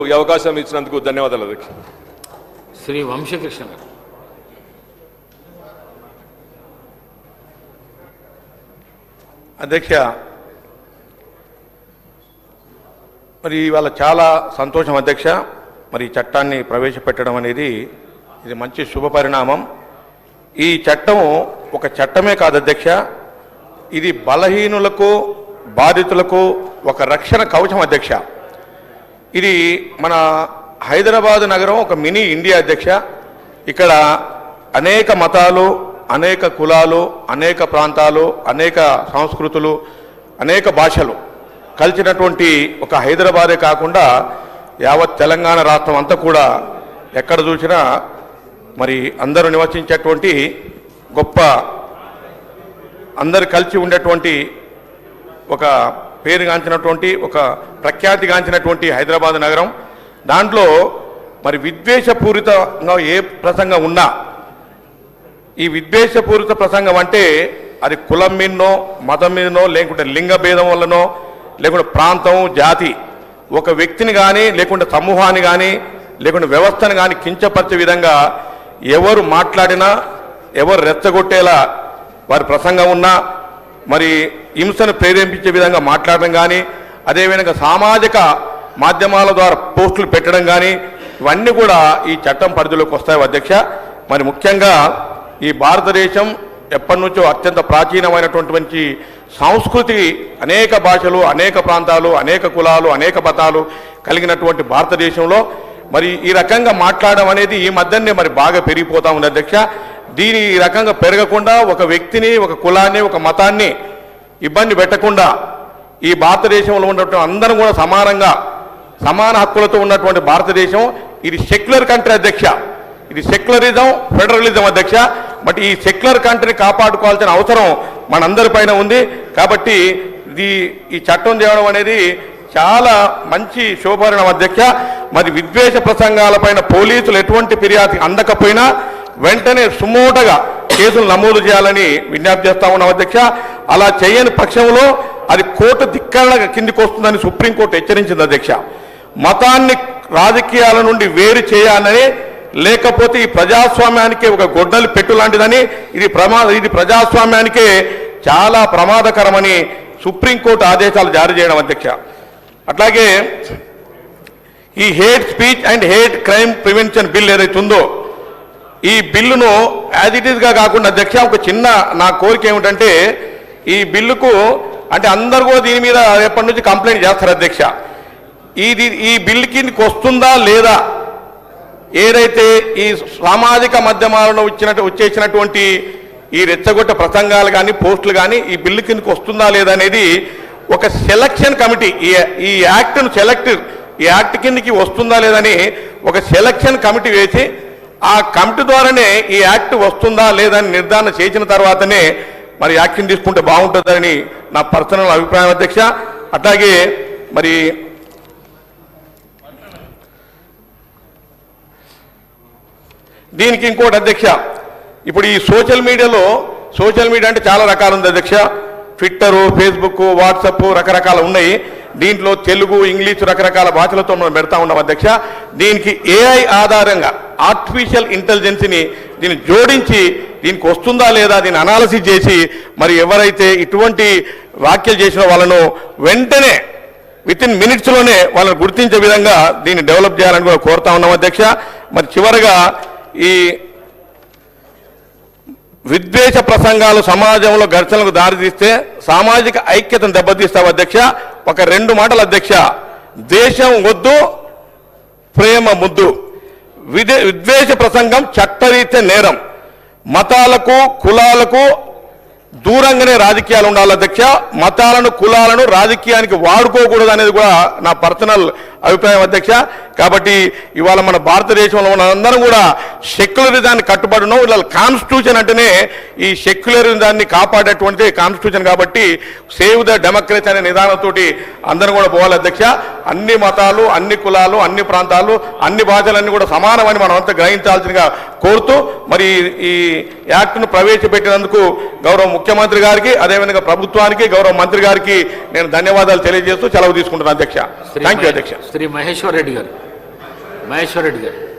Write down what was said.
ఈ అవకాశం ఇచ్చినందుకు ధన్యవాదాలు అధ్యక్ష. శ్రీ వంశకృష్ణ గారు. అధ్యక్ష, మరి ఇవాళ చాలా సంతోషం అధ్యక్ష. మరి ఈ చట్టాన్ని ప్రవేశపెట్టడం అనేది ఇది మంచి శుభ పరిణామం. ఈ చట్టం ఒక చట్టమే కాదు అధ్యక్ష, ఇది బలహీనులకు బాధితులకు ఒక రక్షణ కవచం అధ్యక్ష. ఇది మన హైదరాబాద్ నగరం ఒక మినీ ఇండియా అధ్యక్ష. ఇక్కడ అనేక మతాలు, అనేక కులాలు, అనేక ప్రాంతాలు, అనేక సంస్కృతులు, అనేక భాషలు కలిసినటువంటి ఒక హైదరాబాదే కాకుండా యావత్ తెలంగాణ రాష్ట్రం అంతా కూడా ఎక్కడ చూసినా మరి అందరూ నివసించేటువంటి గొప్ప, అందరు కలిసి ఉండేటువంటి ఒక పేరుగాంచినటువంటి ఒక ప్రఖ్యాతిగాంచినటువంటి హైదరాబాద్ నగరం. దాంట్లో మరి విద్వేషపూరితంగా ఏ ప్రసంగం ఉన్నా, ఈ విద్వేషపూరిత ప్రసంగం అంటే అది కులం మీదనో మతం మీదనో లేకుంటే లింగ భేదం వల్లనో లేకుంటే ప్రాంతం జాతి ఒక వ్యక్తిని కానీ లేకుంటే సమూహాన్ని కానీ లేకుంటే వ్యవస్థను కానీ కించపరిచే విధంగా ఎవరు మాట్లాడినా, ఎవరు రెచ్చగొట్టేలా వారి ప్రసంగం ఉన్నా, మరి హింసను ప్రేరేపించే విధంగా మాట్లాడడం కానీ, అదేవిధంగా సామాజిక మాధ్యమాల ద్వారా పోస్టులు పెట్టడం కానీ, ఇవన్నీ కూడా ఈ చట్టం పరిధిలోకి వస్తాయి అధ్యక్ష. మరి ముఖ్యంగా ఈ భారతదేశం ఎప్పటి నుంచో అత్యంత ప్రాచీనమైనటువంటి సంస్కృతి, అనేక భాషలు, అనేక ప్రాంతాలు, అనేక కులాలు, అనేక మతాలు కలిగినటువంటి భారతదేశంలో మరి ఈ రకంగా మాట్లాడడం అనేది ఈ మధ్యనే మరి బాగా పెరిగిపోతా ఉంది అధ్యక్ష. దీని ఈ రకంగా పెరగకుండా ఒక వ్యక్తిని, ఒక కులాన్ని, ఒక మతాన్ని ఇబ్బంది పెట్టకుండా ఈ భారతదేశంలో ఉన్నటువంటి అందరం కూడా సమానంగా సమాన హక్కులతో ఉన్నటువంటి భారతదేశం ఇది సెక్యులర్ కంట్రీ అధ్యక్ష. ఇది సెక్యులరిజం, ఫెడరలిజం అధ్యక్ష. బట్ ఈ సెక్యులర్ కంట్రీని కాపాడుకోవాల్సిన అవసరం మనందరిపైన ఉంది. కాబట్టి ఈ చట్టం చేయడం అనేది చాలా మంచి శోభారణం అధ్యక్ష. మరి విద్వేష ప్రసంగాలపైన పోలీసులు ఎటువంటి ఫిర్యాదు అందకపోయినా వెంటనే సుమోటగా కేసులు నమోదు చేయాలని విజ్ఞప్తి చేస్తా ఉన్నాం అధ్యక్ష. అలా చేయని పక్షంలో అది కోర్టు ధిక్కరణ కిందికి వస్తుందని సుప్రీంకోర్టు హెచ్చరించింది అధ్యక్ష. మతాన్ని రాజకీయాల నుండి వేరు చేయాలని, లేకపోతే ఈ ప్రజాస్వామ్యానికి ఒక గొడ్డలి పెట్టు లాంటిదని, ఇది ప్రజాస్వామ్యానికే చాలా ప్రమాదకరమని సుప్రీంకోర్టు ఆదేశాలు జారీ చేయడం అధ్యక్ష. అట్లాగే ఈ hate speech and hate crime prevention bill ఏదైతే ఉందో ఈ బిల్లును యాజ్ ఇట్ ఈస్గా కాకుండా అధ్యక్ష, ఒక చిన్న నా కోరిక ఏమిటంటే ఈ బిల్లుకు అంటే అందరూ కూడా దీని మీద రేపటి నుంచి కంప్లైంట్ చేస్తారు అధ్యక్ష. ఈ బిల్లు కిందకి వస్తుందా లేదా, ఏదైతే ఈ సామాజిక మాధ్యమాలను వచ్చేసినటువంటి ఈ రెచ్చగొట్ట ప్రసంగాలు కానీ పోస్టులు కానీ ఈ బిల్లు కిందకి వస్తుందా లేదా అనేది ఒక సెలక్షన్ కమిటీ, ఈ యాక్ట్ కిందకి వస్తుందా లేదని ఒక సెలక్షన్ కమిటీ వేసి ఆ కమిటీ ద్వారానే ఈ యాక్ట్ వస్తుందా లేదని నిర్ధారణ చేసిన తర్వాతనే మరి యాక్షన్ తీసుకుంటే బాగుంటుందని నా పర్సనల్ అభిప్రాయం అధ్యక్ష. అట్లాగే మరి దీనికి ఇంకోటి అధ్యక్ష, ఇప్పుడు ఈ సోషల్ మీడియా అంటే చాలా రకాలు ఉంది అధ్యక్ష. ట్విట్టరు, ఫేస్బుక్, వాట్సాప్ రకరకాల ఉన్నాయి. దీంట్లో తెలుగు, ఇంగ్లీషు రకరకాల భాషలతో మనం పెడతా ఉన్నాం అధ్యక్ష. దీనికి ఏఐ ఆధారంగా ఆర్టిఫిషియల్ ఇంటెలిజెన్స్ని దీన్ని జోడించి దీనికి వస్తుందా లేదా దీన్ని అనాలిసిస్ చేసి మరి ఎవరైతే ఇటువంటి వ్యాఖ్యలు చేసిన వాళ్ళను వెంటనే వితిన్ మినిట్స్లోనే వాళ్ళని గుర్తించే విధంగా దీన్ని డెవలప్ చేయాలని కూడా కోరుతా ఉన్నాం అధ్యక్ష. మరి చివరగా ఈ విద్వేష ప్రసంగాలు సమాజంలో ఘర్షణలకు దారితీస్తే సామాజిక ఐక్యతను దెబ్బతీస్తావు అధ్యక్ష. ఒక 2 మాటలు అధ్యక్ష, దేశం వద్దు, ప్రేమ ముద్దు. విద్వేష ప్రసంగం చట్టరీత్యా నేరం. మతాలకు కులాలకు దూరంగానే రాజకీయాలు ఉండాలి అధ్యక్ష. మతాలను కులాలను రాజకీయానికి వాడుకోకూడదు అనేది కూడా నా పర్సనల్ అభిప్రాయం అధ్యక్ష. కాబట్టి ఇవాళ మన భారతదేశంలో ఉన్న అందరం కూడా సెక్యులరిజాన్ని కట్టుబడి ఉన్నాం. ఇవాళ కాన్స్టిట్యూషన్ అంటేనే ఈ సెక్యులరిజాన్ని కాపాడేటువంటి కాన్స్టిట్యూషన్. కాబట్టి సేవ్ ద డెమోక్రసీ అనే నిదానంతో అందరం కూడా పోవాలి అధ్యక్ష. అన్ని మతాలు, అన్ని కులాలు, అన్ని ప్రాంతాలు, అన్ని భాషలన్నీ కూడా సమానమని మనం అంతా గ్రహించాల్సిందిగా కోరుతూ మరి ఈ యాక్ట్ను ప్రవేశపెట్టినందుకు గౌరవ ముఖ్యమంత్రి గారికి, అదేవిధంగా ప్రభుత్వానికి, గౌరవ మంత్రి గారికి నేను ధన్యవాదాలు తెలియజేస్తూ సెలవు తీసుకుంటున్నాను అధ్యక్ష. థ్యాంక్ యూ అధ్యక్ష. శ్రీ మహేశ్వర్ రెడ్డి గారు. మహేశ్వర్ రెడ్డి గారు.